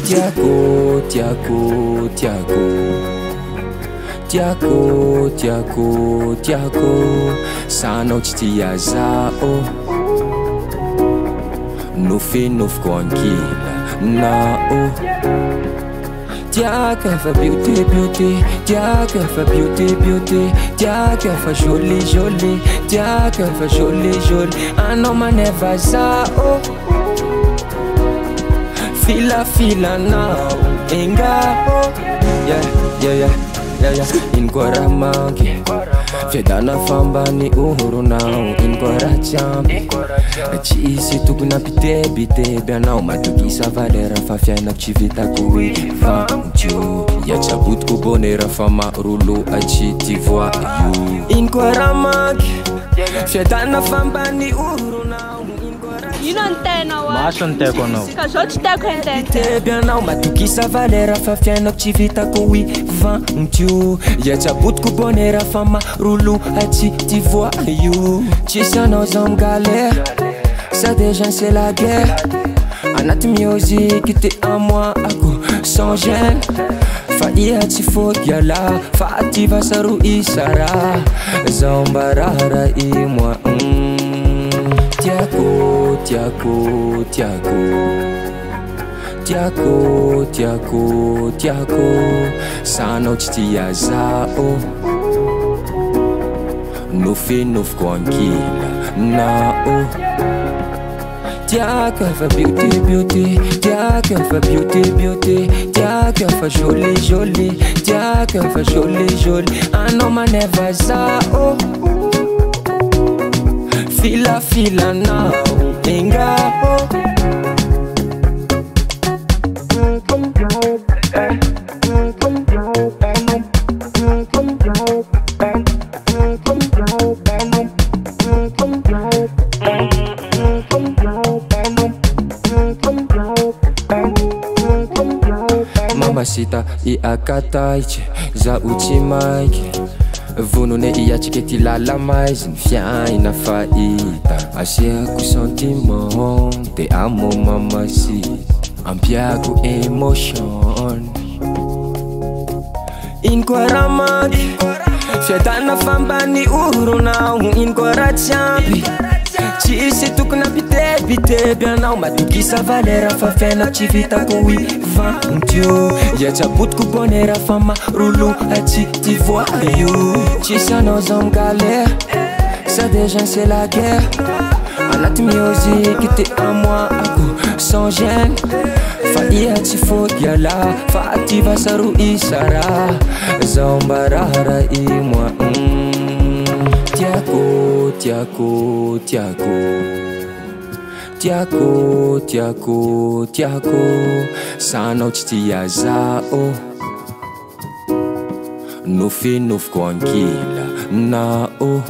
Tiago, Tiago, Tiago, Tiago, Tiago, Tiago, sanao tsy tia zao nofinofiko ankila nao. Tiago fa beauty, beauty, Tiago fa beauty, beauty, Tiago fa jolie, jolie, Tiago fa jolie, jolie, anao maneva zao fila fila nao engao. Yeah, yeah, yeah, yeah, yeah. Inkoa raha manky fiadana fambany oronao, inkoa raha tsampy tsisy tokony ampitebiteby anao matokisa valera fa fiainako tsy vitako hoe vanjo iatsaboutiko bonera fa marolo atsy ty voa io. Inkoa raha manky fiadana fambany oronao. Ino ny tenao a? Maso ny tiako anao. Ka zao tsy tiako entente. Teby anao matokisa valera fa fiainako tsy vitako hoe vanjo iatsaboutiko bonera fa marolo atsy ty voa io. Tsisy anao zao migalère, ça déjà c'est la guerre. Anaty musique t'es à moi ako sans gêne. Fa iha tsy fogiala fa ty vasaro isara zao mbarara i moi. Tiago, Tiago, Tiago, Tiago, Tiago, Tiago, sanao tsy tia zao nofinofiko ankila nao. Tiago fa beauty, beauty, Tiago fa beauty, beauty, Tiago fa jolie, jolie, Tiago fa jolie, jolie, anao maneva zao fila fila nao engao. Mamacita iakataiky za uchi maiky vonone iatsika ty lala mais ny fiaina fahita asiako sentiment te amo mamacita ampiako emotion. Inkoa raha manky fiadana fambany oronao, inkoa raha tsampy tsisy tokony ampitebiteby anao matokisa valera fa fiainako tsy vitako hoe vanjo iatsaboutiko bonera fa marolo atsy ty voa io. Tsisy anao zao migalère, ça déjà c'est la guerre. Anaty musique t'es à moi ako sans gêne. Fa iha tsy fogiala fa ty vasaro isara zao mbarara i moi. Tiago, Tiago, Tiago, Tiago, Tiago, Tiago, sanao tsy tia zao nofinofiko ankila nao.